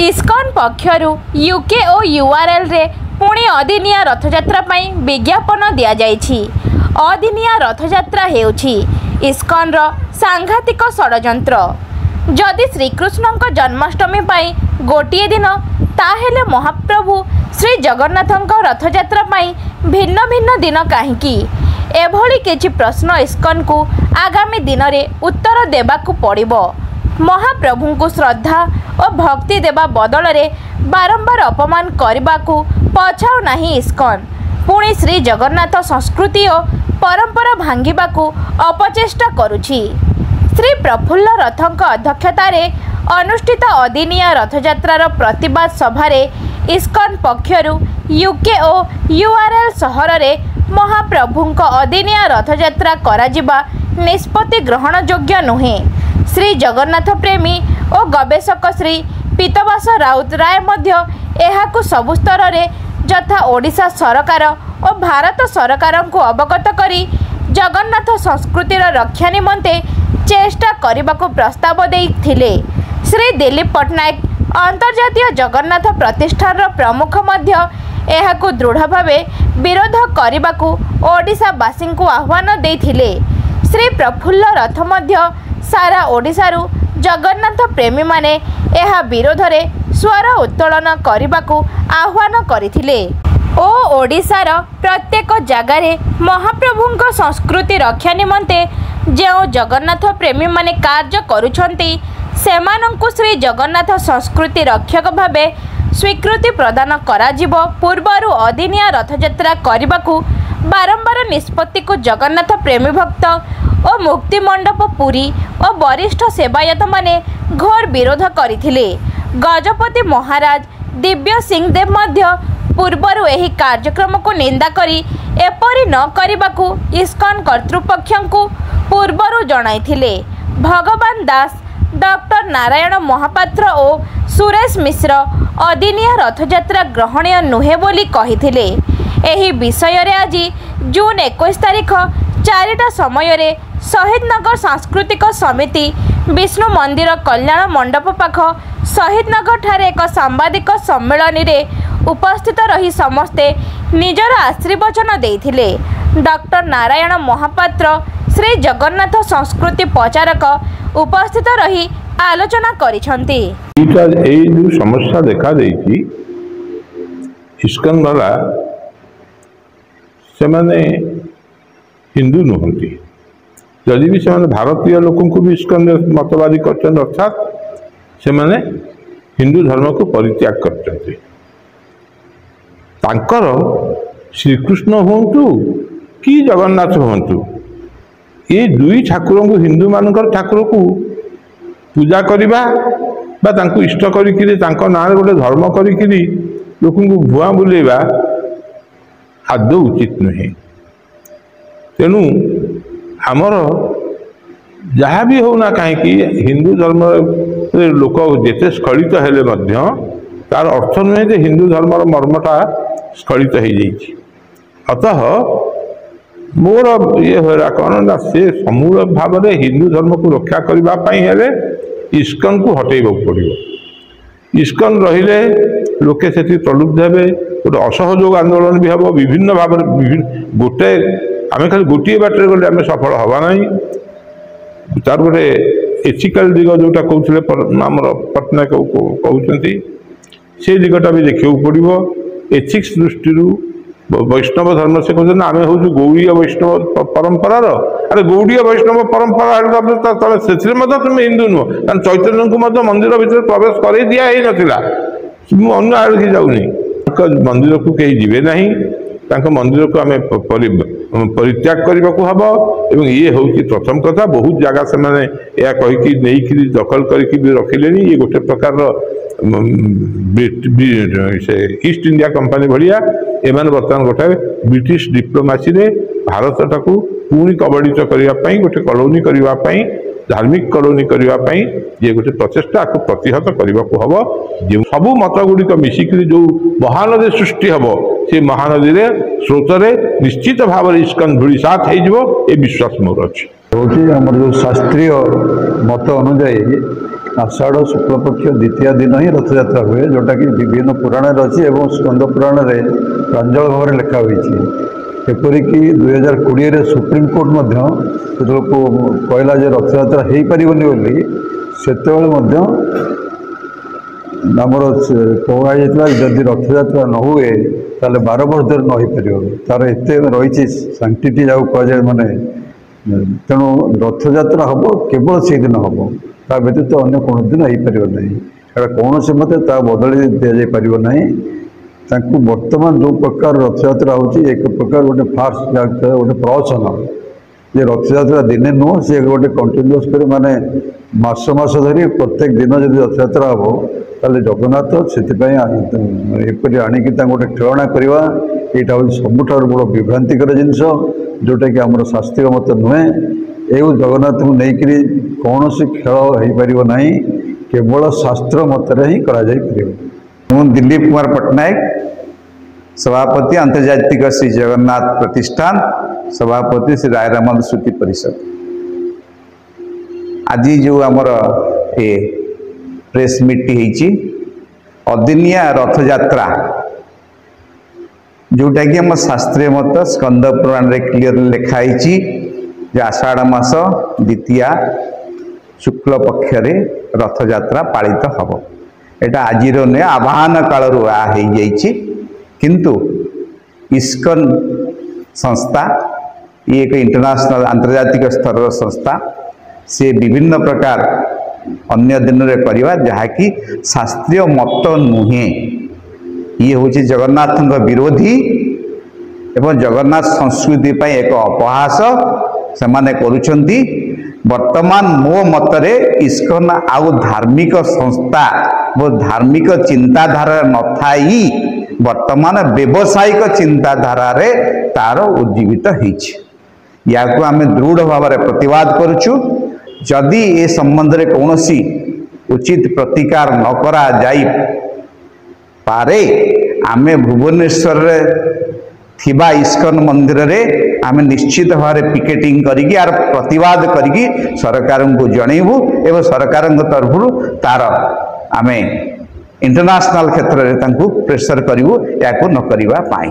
ISKCON पक्षरु UK और URL रे पुणी अदिनिया रथयात्रा पाई विज्ञापन दिया जाइछि। अदिनिया रथयात्रा हेउछि इस्कॉन रो सांघातिक षडयंत्र। जदि श्रीकृष्ण जन्माष्टमी पाई गोटे दिन ताहेले महाप्रभु श्री जगन्नाथ रथयात्रा पाई भिन्न भिन्न दिन काहीकि एभली किछि प्रश्न इस्कॉन को आगामी दिन में उत्तर देबाकू पड़िबो। महाप्रभु को श्रद्धा और भक्ति देवा बदल रे बारंबार अपमान करबाकू पछाउ नाही इस्कॉन। पुणी श्री जगन्नाथ संस्कृति और परंपरा भांगिबाकू अपचेष्टा करुछि। श्री प्रफुल्ल रथक अध्यक्षतार अनुष्ठित अदिनिया रथयात्रार प्रतिवाद सभारे इस्कॉन पक्षरु यूके और यूआरएल सहर में महाप्रभुंक अदिनिया रथयात्रा कराजिबा निष्पत्ति ग्रहण योग्य नुहे। श्री जगन्नाथ प्रेमी और गवेषक श्री पीतवास राउत राय मध्य एहाकु सबु स्तर रे यथा ओडिशा सरकार और भारत सरकार को अवगत करी जगन्नाथ संस्कृतिर रक्षा निमंते चेष्टा करबाकू प्रस्ताव देइथिले। श्री दिलीप पट्टनायक अंतर्जातीय जगन्नाथ प्रतिष्ठान प्रमुख मध्य एहाकु दृढ़ भावे विरोध करबाकू ओडिशावासी को आह्वान देइथिले। श्री प्रफुल्ल रथ मध्य सारा ओडिशारू जगन्नाथ प्रेमी माने एहा विरोध रे स्वर उत्तोलन करबाकू आह्वान करथिले ओ ओडिशार प्रत्येक जगार महाप्रभुंक संस्कृति रक्षा निमंते जो जगन्नाथ प्रेमी माने कार्य करुछंती सेमानंकु श्री जगन्नाथ संस्कृति रक्षक भावे स्वीकृति प्रदान कराजिबो। पूर्वरु अदिनिया रथयात्रा करबाकू बारंबार निष्पत्ति को जगन्नाथ प्रेमी भक्त और मुक्ति मंडप पुरी और वरिष्ठ सेवायत माने घोर विरोध करथिले। गजपति महाराज दिव्य सिंह देव मध्य पूर्वरु एही कार्यक्रम को निंदा करी एपरि न करबाकू इस्कॉन कर्तृपक्षंकु पूर्वरु जणाइथिले। भगवान दास, डॉक्टर नारायण महापात्र और सुरेश मिश्र अदिनिया रथयात्रा ग्रहणीय नुहे बोली कहिथिले। एही विषय रे आज जून 21 तारिख 4टा समय रे शहीदनगर सांस्कृतिक समिति विष्णु मंदिर कल्याण मंडप पाख शहीदनगर ठारे एक सांबादिक सम्मेलन रे उपस्थित रही समस्ते निजर आशीर्वचन देइथिले। डॉक्टर नारायण महापात्र श्री जगन्नाथ संस्कृति प्रचारक उपस्थित रही आलोचना करिसंती। जो समस्या देखा देइछि इस्कॉन वाला से माने हिंदू नुहंती। जदि भी से भारतीय लोक को भी इस्कॉन मतवादी कर अर्थात से माने हिंदू धर्म को परित्याग करते। तांकर श्रीकृष्ण हूँ कि जगन्नाथ हूँ ये दुई ठाकुर को हिंदू मानकर ठाकुर को पूजा करवा बा तांको इष्ट करी ना गोटे धर्म करी लोक भुआ बुलेवा आदौ उचित नुहे। तेणु आमर जहाँ भी होना कहीं हिंदू धर्म लोक जिते स्खलित हेले मध्य तार अर्थ नुहे जे हिंदू धर्मर मर्मटा स्खलित हो जाइए। अतः मोर ये होगा कौन ना से समूल भाव में हिंदू धर्म को रक्षा करने इस्कॉन को हटेबा पड़ो। इस्कॉन रहिले लोके से प्रलुब्ध हे गोटे असहयोग आंदोलन भी हम विभिन्न भाव गोटे आम खाली गोटे बाटर गले आम सफल हवा ना तार गोटे एथिकल दिग जोटा कहते आम पट्टनायक कहते से दिगटा भी देखा पड़ो। एथिक्स दृष्टि वैष्णव धर्म से कहते आम हूँ गौड़ीय वैष्णव परंपरार अरे गौड़ीय वैष्णव परंपरा से तुम हिंदू नुह कारण चैतन्य को मंदिर भीतर प्रवेश कर दिया नाला अन्य आड़े जाऊनी मंदिर को कहीं जीवे ना मंदिर को आम परित्याग करने को हम एवं ये हूँ प्रथम कथा बहुत जगह से मैंने यह कहीकि नहीं दखल करके रखिले। ये गोटे प्रकार ईस्ट इंडिया कंपनी भाया एम बर्तमान गोटे ब्रिटिश डिप्लोमेसी रे भारत टाकू पुणी कबड़ित करने गोटे कलोनी करने धार्मिक कलोनी करने ये गोटे प्रचेषा को प्रतिहत करने को हम जो सबू मत गुड़िक मिसिक जो महानदी सृष्टि हम से महानदी रे स्रोत रे निश्चित भाव में इस्कॉन धूलिसात हो विश्वास मोर अच्छी जो शास्त्रीय मत अनुजाई आषाढ़ शुक्लपक्ष द्वितीय दिन ही रथयात्रा हुए, जोटा कि विभिन्न पुराण अच्छी और स्कंद पुराण में प्रांजल भाव में लिखा हुई। एपरिक 2020 सुप्रीम कोर्ट जो कहला रथयात्रा हो पारनि बोली से आमर कहला जदि रथयात्रा न हुए ताले 12 वर्ष धर न हो पार तार एत रही सांटिटी जहाँ कहुए माने तेणु रथयात्रा हम केवल से दिन हम ता व्यतीत अन्य कौन दिन हो पार ना कौन से मत बदल दि जाना बर्तमान जो प्रकार रथयात्रा होची एक प्रकार गोटे फार्स गोटे प्रवचन ये रथयात्रा दिने नुह सी गोटे कंटिन्यूअस कर माने मास मास धरी प्रत्येक दिन जब रथयात्रा हम ताले जगन्नाथ से एपरी आणिकी गोटे खेलना करवा यहाँ हूँ सबुठ बड़ विभ्रांतिकर जिनस जोटा कि आम शास्त्रीय मत नुहे एवं जगन्नाथ को लेकर कौन सी खेल हो पार ना केवल शास्त्र मतरे ही करा दिलीप कुमार पट्टनायक सभापति अंतर्जातिक श्री जगन्नाथ प्रतिष्ठान सभापति श्री रायरामल श्रुति परिषद आज जो आमर ये प्रेस मीट अदिनिया रथ यात्रा जोटा कि आम शास्त्रीय मत स्कंद पुराण रे क्लियर लिखाई आषाढ़ मास द्वितीय शुक्ल पक्ष रथ यात्रा पालित हम एटा आज नुहे आवाहन काल किंतु इस्कन संस्था ये एक इंटरनेशनल अंतर्जातिक स्तर संस्था से विभिन्न प्रकार अन्य दिन में करवा जहाँकि शास्त्रीय मत नुहे ये हूँ जगन्नाथ विरोधी एवं जगन्नाथ संस्कृति पर एक अपहास से माने करुछंती। वर्तमान मो मतरे इस्कन आउ धार्मिक संस्था वो धार्मिक चिंताधारा न थाई वर्तमान व्यवसायिक चिंताधारा रे तार उज्जीवित या आम दृढ़ भाव में प्रतिवाद करुचु। जदि ए संबंध में कौन उचित प्रतिकार न करा जाई पारे आमे भुवनेश्वर रे थिबा इस्कन मंदिर रे आमे निश्चित भाव में पिकेटिंग करिकी आर प्रतिवाद करिकी सरकार को जनइबू एवं सरकार तरफ तार आमे इंटरनेशनल क्षेत्र में प्रेसर करूँ या न करने।